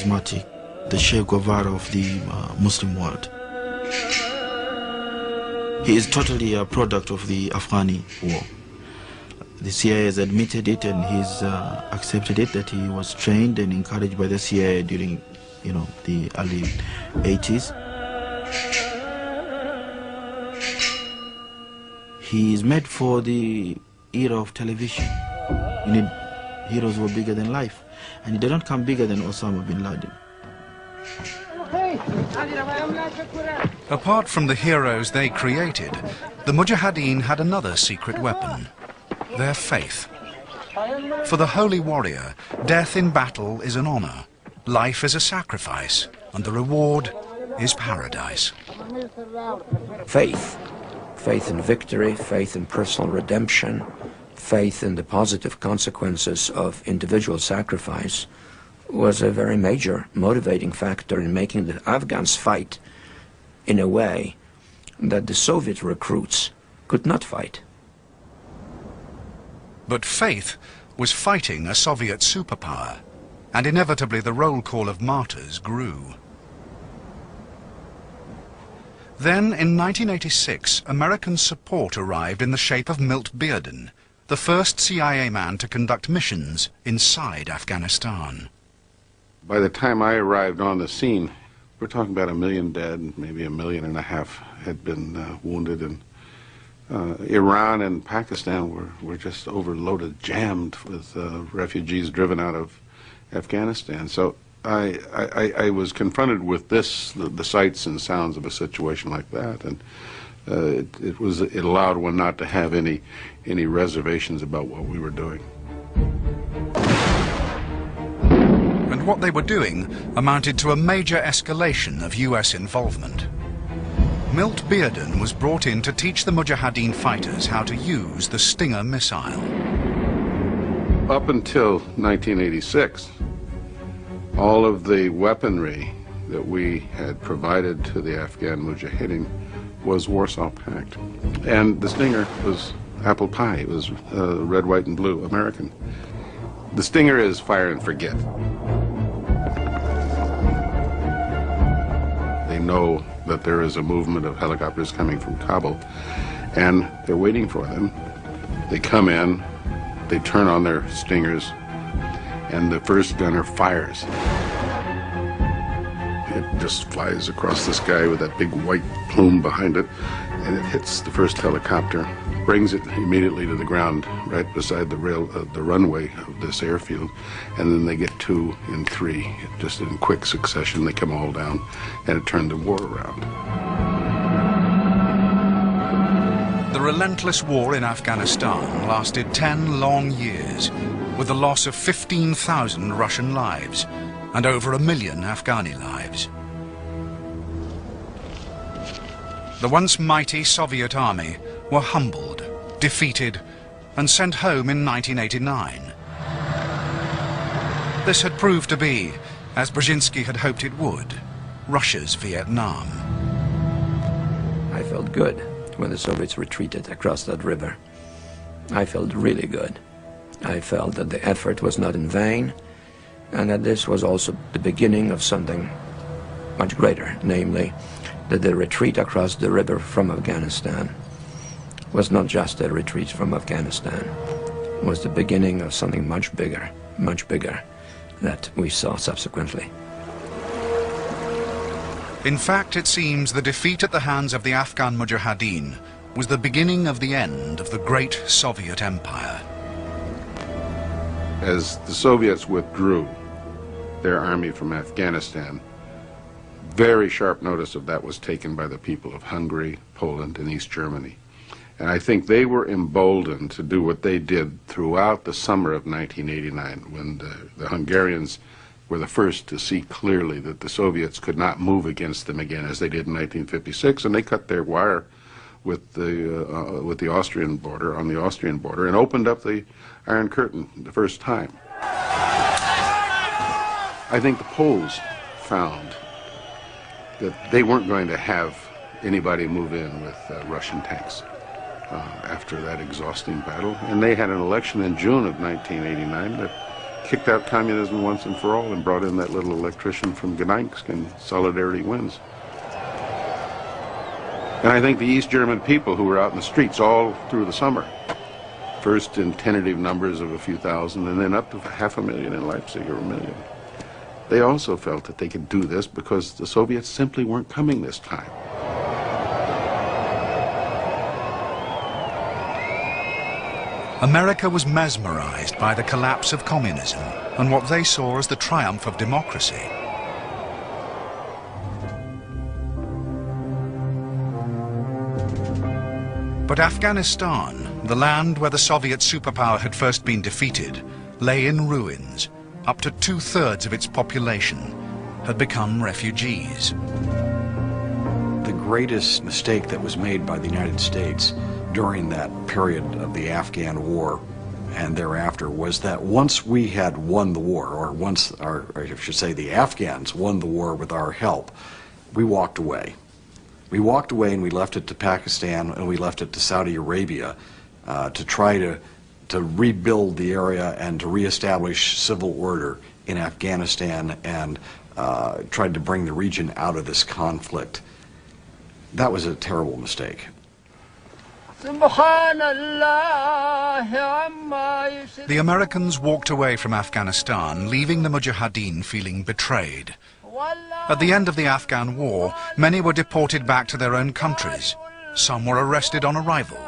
charismatic, the Che Guevara of the Muslim world. He is totally a product of the Afghani war. The CIA has admitted it, and he's accepted it, that he was trained and encouraged by the CIA during, the early 80s. He is made for the era of television. You need heroes who are bigger than life, and he did not come bigger than Osama bin Laden. Apart from the heroes they created, the Mujahideen had another secret weapon: their faith. For the holy warrior, death in battle is an honor, life is a sacrifice, and the reward is paradise. Faith. Faith in victory, faith in personal redemption, faith in the positive consequences of individual sacrifice was a very major motivating factor in making the Afghans fight in a way that the Soviet recruits could not fight. But faith was fighting a Soviet superpower, and inevitably the roll call of martyrs grew. Then, in 1986, American support arrived in the shape of Milt Bearden, the first CIA man to conduct missions inside Afghanistan. By the time I arrived on the scene, we're talking about 1 million dead, maybe 1.5 million had been wounded, and Iran and Pakistan were just overloaded, jammed with refugees driven out of Afghanistan. So I was confronted with the sights and sounds of a situation like that, and it allowed one not to have any reservations about what we were doing. And what they were doing amounted to a major escalation of US involvement. Milt Bearden was brought in to teach the Mujahideen fighters how to use the Stinger missile. Up until 1986, all of the weaponry that we had provided to the Afghan Mujahideen was Warsaw Pact. And the Stinger was apple pie. It was red, white, and blue, American. The Stinger is fire and forget. They know that there is a movement of helicopters coming from Kabul, and they're waiting for them. They come in, they turn on their Stingers, and the first gunner fires. It just flies across the sky with that big white plume behind it, and it hits the first helicopter, brings it immediately to the ground right beside the runway of this airfield, and then they get 2 and 3, just in quick succession. They come all down, and it turned the war around. The relentless war in Afghanistan lasted 10 long years, with the loss of 15,000 Russian lives and over 1 million Afghani lives. The once mighty Soviet army were humbled, defeated, and sent home in 1989. This had proved to be, as Brzezinski had hoped it would, Russia's Vietnam. I felt good when the Soviets retreated across that river. I felt really good. I felt that the effort was not in vain, and that this was also the beginning of something much greater, namely that the retreat across the river from Afghanistan was not just a retreat from Afghanistan. It was the beginning of something much bigger that we saw subsequently. In fact, it seems the defeat at the hands of the Afghan Mujahideen was the beginning of the end of the great Soviet Empire. As the Soviets withdrew their army from Afghanistan, very sharp notice of that was taken by the people of Hungary, Poland, and East Germany. And I think they were emboldened to do what they did throughout the summer of 1989, when the Hungarians were the first to see clearly that the Soviets could not move against them again as they did in 1956, and they cut their wire with the Austrian border, on the Austrian border, and opened up the Iron Curtain the first time. I think the Poles found that they weren't going to have anybody move in with Russian tanks after that exhausting battle, and they had an election in June of 1989 that kicked out communism once and for all and brought in that little electrician from Gdansk, and solidarity wins. And I think the East German people who were out in the streets all through the summer, first in tentative numbers of a few thousand and then up to 500,000 in Leipzig or 1 million, they also felt that they could do this because the Soviets simply weren't coming this time. America was mesmerized by the collapse of communism and what they saw as the triumph of democracy. But Afghanistan, the land where the Soviet superpower had first been defeated, lay in ruins. Up to 2/3 of its population had become refugees. The greatest mistake that was made by the United States during that period of the Afghan war and thereafter was that once we had won the war, or once, or I should say the Afghans won the war with our help, we walked away. We walked away and we left it to Pakistan and we left it to Saudi Arabia to try to rebuild the area and to reestablish civil order in Afghanistan and tried to bring the region out of this conflict. That was a terrible mistake. The Americans walked away from Afghanistan, leaving the Mujahideen feeling betrayed. At the end of the Afghan war, many were deported back to their own countries. Some were arrested on arrival,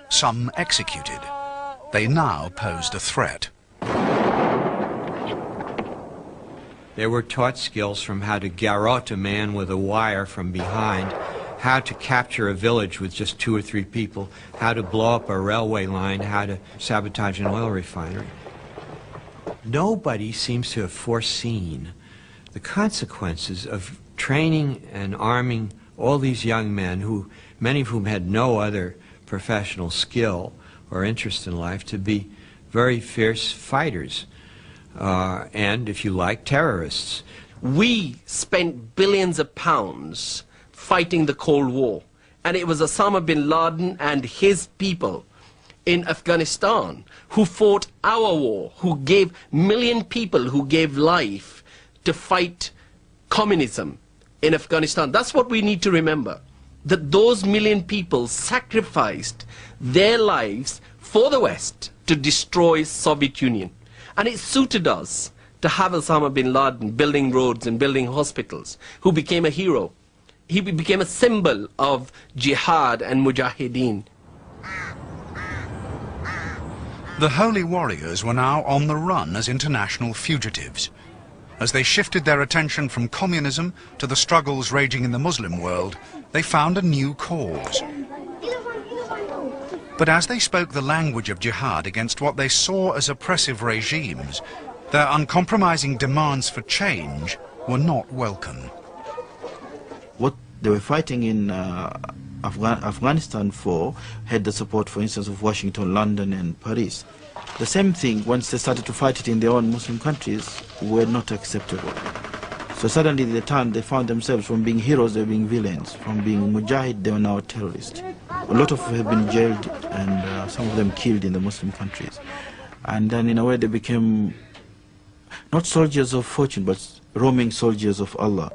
some executed. They now posed a threat. They were taught skills from how to garrote a man with a wire from behind, how to capture a village with just 2 or 3 people, how to blow up a railway line, how to sabotage an oil refinery. Nobody seems to have foreseen the consequences of training and arming all these young men, who, many of whom had no other professional skill or interest in life, to be very fierce fighters and, if you like, terrorists. We spent billions of pounds fighting the Cold War, and it was Osama bin Laden and his people in Afghanistan who fought our war, who gave million people who gave life to fight communism in Afghanistan. That's what we need to remember, that those million people sacrificed their lives for the West to destroy Soviet Union. And it suited us to have Osama bin Laden building roads and building hospitals, who became a hero. He became a symbol of jihad and mujahideen. The holy warriors were now on the run as international fugitives. As they shifted their attention from communism to the struggles raging in the Muslim world, they found a new cause. But as they spoke the language of jihad against what they saw as oppressive regimes, their uncompromising demands for change were not welcome. What they were fighting in Afghanistan for had the support, for instance, of Washington, London and Paris. The same thing, once they started to fight it in their own Muslim countries, were not acceptable. So suddenly they found themselves, from being heroes, they were being villains. From being mujahid, they were now terrorists. A lot of them have been jailed and some of them killed in the Muslim countries. And then in a way they became not soldiers of fortune, but roaming soldiers of Allah.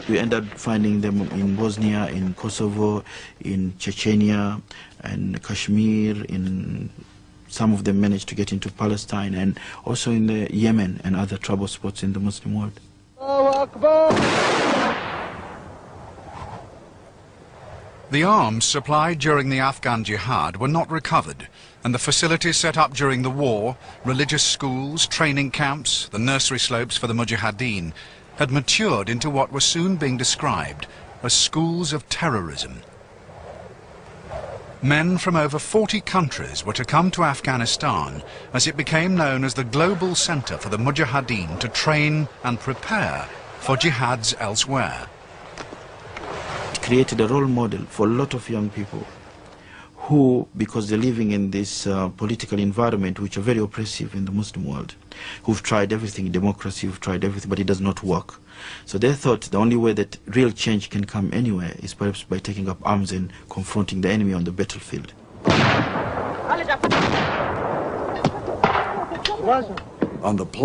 We ended up finding them in Bosnia, in Kosovo, in Chechnya, and Kashmir. Some of them managed to get into Palestine, and also in the Yemen and other trouble spots in the Muslim world. The arms supplied during the Afghan jihad were not recovered, and the facilities set up during the war, religious schools, training camps, the nursery slopes for the Mujahideen, had matured into what were soon being described as schools of terrorism. Men from over 40 countries were to come to Afghanistan as it became known as the global center for the Mujahideen to train and prepare for jihads elsewhere. It created a role model for a lot of young people who, because they're living in this political environment which are very oppressive in the Muslim world, who've tried everything, democracy, who've tried everything, but it does not work. So they thought the only way that real change can come anywhere is perhaps by taking up arms and confronting the enemy on the battlefield. On the plane.